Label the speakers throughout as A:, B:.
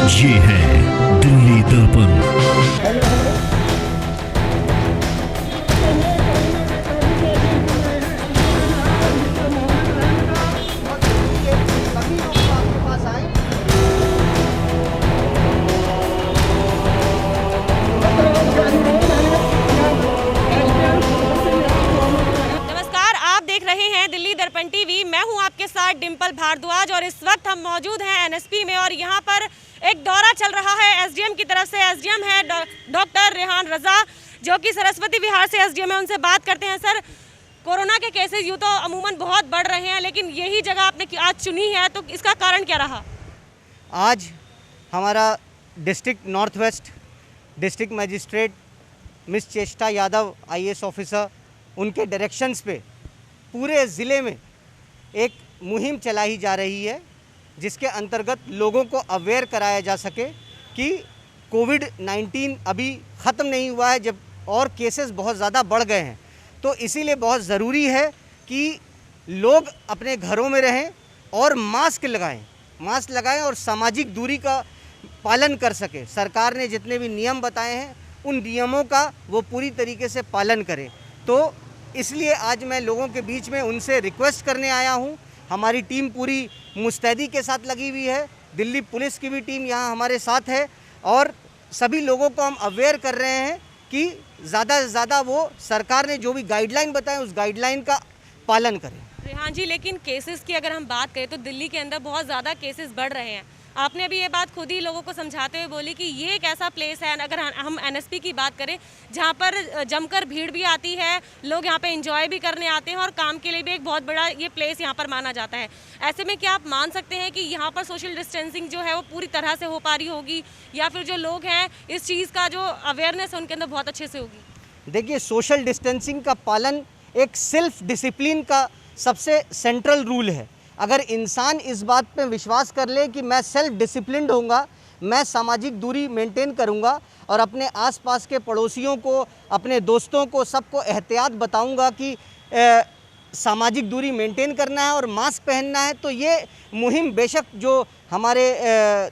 A: ये है दिल्ली दर्पण।
B: नमस्कार, आप देख रहे हैं दिल्ली दर्पण टीवी। मैं हूं आपके साथ डिंपल भारद्वाज और इस वक्त हम मौजूद हैं एनएसपी में और यहां पर एक दौरा चल रहा है एसडीएम की तरफ से। एसडीएम है डॉक्टर रेहान रजा, जो कि सरस्वती विहार से एसडीएम है। उनसे बात करते हैं। सर, कोरोना के केसेस यूँ तो अमूमन बहुत बढ़ रहे हैं, लेकिन यही जगह आपने आज चुनी है, तो इसका कारण क्या रहा?
C: आज हमारा district north west district magistrate miss चेष्टा यादव आईएएस ऑफिसर, उनके डायरेक्शंस पे पूरे ज़िले में एक मुहिम चलाई जा रही है, जिसके अंतर्गत लोगों को अवेयर कराया जा सके कि कोविड-19 अभी ख़त्म नहीं हुआ है, जब और केसेस बहुत ज़्यादा बढ़ गए हैं। तो इसीलिए बहुत ज़रूरी है कि लोग अपने घरों में रहें और मास्क लगाएं और सामाजिक दूरी का पालन कर सके। सरकार ने जितने भी नियम बताए हैं, उन नियमों का वो पूरी तरीके से पालन करें। तो इसलिए आज मैं लोगों के बीच में उनसे रिक्वेस्ट करने आया हूं। हमारी टीम पूरी मुस्तैदी के साथ लगी हुई है। दिल्ली पुलिस की भी टीम यहाँ हमारे साथ है और सभी लोगों को हम अवेयर कर रहे हैं कि ज़्यादा से ज़्यादा वो सरकार ने जो भी गाइडलाइन बताए उस गाइडलाइन का पालन करें।
B: रेहान जी, लेकिन केसेस की अगर हम बात करें तो दिल्ली के अंदर बहुत ज़्यादा केसेस बढ़ रहे हैं। आपने अभी ये बात खुद ही लोगों को समझाते हुए बोली कि ये एक ऐसा प्लेस है, अगर हम एनएसपी की बात करें, जहाँ पर जमकर भीड़ भी आती है, लोग यहाँ पे एंजॉय भी करने आते हैं और काम के लिए भी एक बहुत बड़ा ये प्लेस यहाँ पर माना जाता है। ऐसे में क्या आप मान सकते हैं कि यहाँ पर सोशल डिस्टेंसिंग जो है वो पूरी तरह से हो पा रही होगी, या फिर जो लोग हैं इस चीज़ का जो अवेयरनेस है उनके अंदर बहुत अच्छे से होगी?
C: देखिए, सोशल डिस्टेंसिंग का पालन एक सेल्फ डिसिप्लिन का सबसे सेंट्रल रूल है। अगर इंसान इस बात पे विश्वास कर ले कि मैं सेल्फ डिसिप्लिन्ड होऊंगा, मैं सामाजिक दूरी मेंटेन करूंगा और अपने आसपास के पड़ोसियों को, अपने दोस्तों को, सबको एहतियात बताऊंगा कि सामाजिक दूरी मेंटेन करना है और मास्क पहनना है, तो ये मुहिम बेशक जो हमारे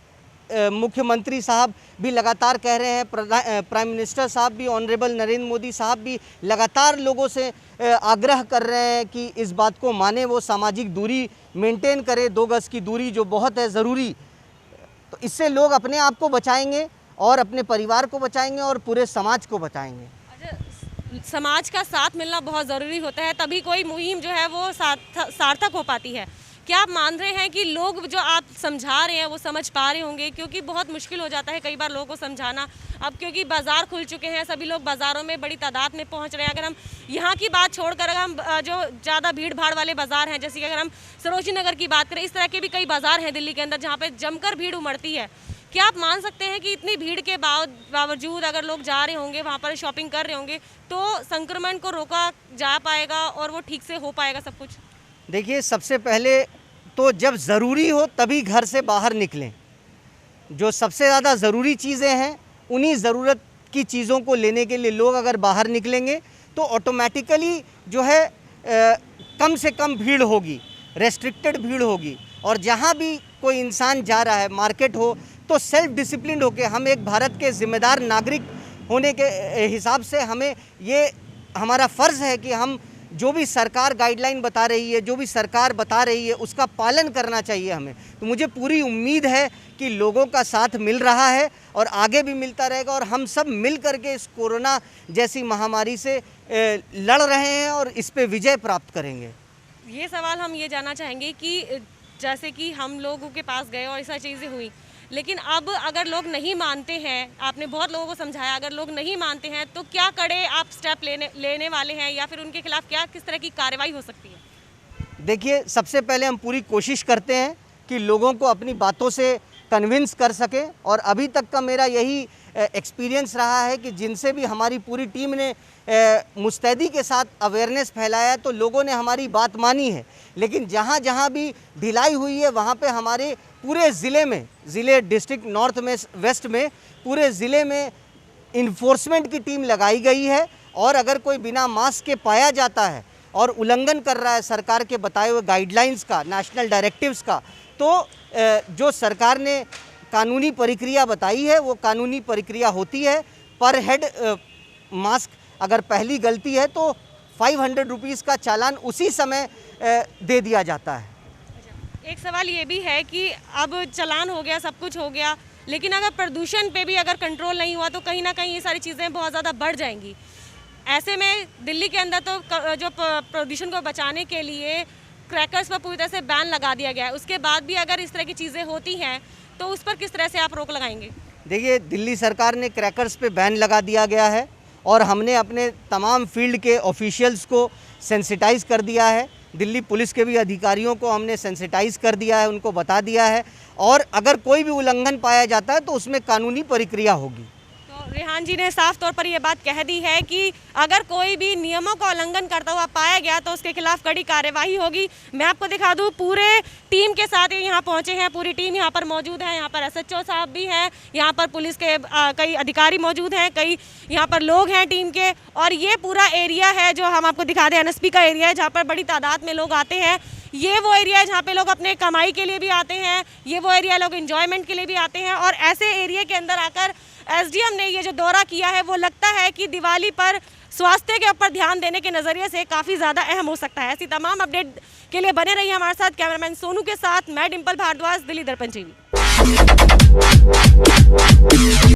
C: मुख्यमंत्री साहब भी लगातार कह रहे हैं, प्राइम मिनिस्टर साहब भी, ऑनरेबल नरेंद्र मोदी साहब भी लगातार लोगों से आग्रह कर रहे हैं कि इस बात को माने, वो सामाजिक दूरी मेंटेन करें, 2 गज की दूरी जो बहुत है ज़रूरी। तो इससे लोग अपने आप को बचाएंगे और अपने परिवार को बचाएंगे और पूरे समाज को बचाएंगे।
B: अच्छा, समाज का साथ मिलना बहुत ज़रूरी होता है, तभी कोई मुहिम जो है वो सार्थक हो पाती है। क्या आप मान रहे हैं कि लोग जो आप समझा रहे हैं वो समझ पा रहे होंगे? क्योंकि बहुत मुश्किल हो जाता है कई बार लोगों को समझाना। अब क्योंकि बाज़ार खुल चुके हैं, सभी लोग बाज़ारों में बड़ी तादाद में पहुंच रहे हैं। अगर हम यहाँ की बात छोड़कर अगर हम जो ज़्यादा भीड़ भाड़ वाले बाज़ार हैं, जैसे कि अगर हम सरोजनी नगर की बात करें, इस तरह के भी कई बाज़ार हैं दिल्ली के अंदर जहाँ पर जमकर भीड़ उमड़ती है। क्या आप मान सकते हैं कि इतनी भीड़ के बावजूद अगर लोग जा रहे होंगे, वहाँ पर शॉपिंग कर रहे होंगे, तो संक्रमण को रोका जा पाएगा और वो ठीक से हो पाएगा सब कुछ?
C: देखिए, सबसे पहले तो जब ज़रूरी हो तभी घर से बाहर निकलें। जो सबसे ज़्यादा ज़रूरी चीज़ें हैं, उन्हीं ज़रूरत की चीज़ों को लेने के लिए लोग अगर बाहर निकलेंगे तो ऑटोमेटिकली जो है कम से कम भीड़ होगी, रेस्ट्रिक्टेड भीड़ होगी। और जहाँ भी कोई इंसान जा रहा है, मार्केट हो, तो सेल्फ डिसिप्लिन होकर हम एक भारत के ज़िम्मेदार नागरिक होने के हिसाब से हमें ये हमारा फ़र्ज़ है कि हम जो भी सरकार गाइडलाइन बता रही है, जो भी सरकार बता रही है, उसका पालन करना चाहिए हमें। तो मुझे पूरी उम्मीद है कि लोगों का साथ मिल रहा है और आगे भी मिलता रहेगा और हम सब मिल करके इस कोरोना जैसी महामारी से लड़ रहे हैं और इस पे विजय प्राप्त करेंगे।
B: ये सवाल हम ये जानना चाहेंगे कि जैसे कि हम लोगों के पास गए और ऐसा चीज़ें हुई, लेकिन अब अगर लोग नहीं मानते हैं, आपने बहुत लोगों को समझाया, अगर लोग नहीं मानते हैं तो क्या कड़े आप स्टेप लेने वाले हैं, या फिर उनके खिलाफ किस तरह की कार्रवाई हो सकती है?
C: देखिए, सबसे पहले हम पूरी कोशिश करते हैं कि लोगों को अपनी बातों से कन्विंस कर सकें और अभी तक का मेरा यही एक्सपीरियंस रहा है कि जिनसे भी हमारी पूरी टीम ने मुस्तैदी के साथ अवेयरनेस फैलाया तो लोगों ने हमारी बात मानी है। लेकिन जहाँ जहाँ भी ढिलाई हुई है, वहाँ पे हमारे पूरे ज़िले में, डिस्ट्रिक्ट नॉर्थ में, वेस्ट में, पूरे ज़िले में इन्फोर्समेंट की टीम लगाई गई है। और अगर कोई बिना मास्क के पाया जाता है और उल्लंघन कर रहा है सरकार के बताए हुए गाइडलाइंस का, नेशनल डायरेक्टिव्स का, तो जो सरकार ने कानूनी प्रक्रिया बताई है वो कानूनी प्रक्रिया होती है। पर हेड मास्क अगर पहली गलती है तो 500 रुपीज़ का चालान उसी समय दे दिया जाता है।
B: एक सवाल ये भी है कि अब चालान हो गया, सब कुछ हो गया, लेकिन अगर प्रदूषण पे भी अगर कंट्रोल नहीं हुआ तो कहीं ना कहीं ये सारी चीज़ें बहुत ज़्यादा बढ़ जाएंगी। ऐसे में दिल्ली के अंदर तो जो प्रदूषण को बचाने के लिए क्रैकर्स पर पूरी तरह से बैन लगा दिया गया है, उसके बाद भी अगर इस तरह की चीज़ें होती हैं तो उस पर किस तरह से आप रोक लगाएंगे?
C: देखिए, दिल्ली सरकार ने क्रैकर्स पे बैन लगा दिया गया है और हमने अपने तमाम फील्ड के ऑफिशियल्स को सेंसिटाइज़ कर दिया है। दिल्ली पुलिस के भी अधिकारियों को हमने सेंसिटाइज़ कर दिया है, उनको बता दिया है, और अगर कोई भी उल्लंघन पाया जाता है तो उसमें कानूनी प्रक्रिया होगी।
B: तो रेहान जी ने साफ तौर पर ये बात कह दी है कि अगर कोई भी नियमों का उल्लंघन करता हुआ पाया गया तो उसके खिलाफ कड़ी कार्यवाही होगी। मैं आपको दिखा दूं, पूरे टीम के साथ ये यहाँ पहुँचे हैं, पूरी टीम यहाँ पर मौजूद है। यहाँ पर SHO साहब भी हैं, यहाँ पर पुलिस के कई अधिकारी मौजूद हैं, कई यहाँ पर लोग हैं टीम के, और ये पूरा एरिया है जो हम आपको दिखा दें, NSP का एरिया है जहाँ पर बड़ी तादाद में लोग आते हैं। ये वो एरिया है जहाँ पे लोग अपने कमाई के लिए भी आते हैं, ये वो एरिया लोग एंजॉयमेंट के लिए भी आते हैं, और ऐसे एरिया के अंदर आकर SDM ने ये जो दौरा किया है वो लगता है कि दिवाली पर स्वास्थ्य के ऊपर ध्यान देने के नज़रिए से काफ़ी ज़्यादा अहम हो सकता है। ऐसी तमाम अपडेट के लिए बने रहिए हमारे साथ। कैमरामैन सोनू के साथ मैं डिम्पल भारद्वाज, दिल्ली दर्पण TV।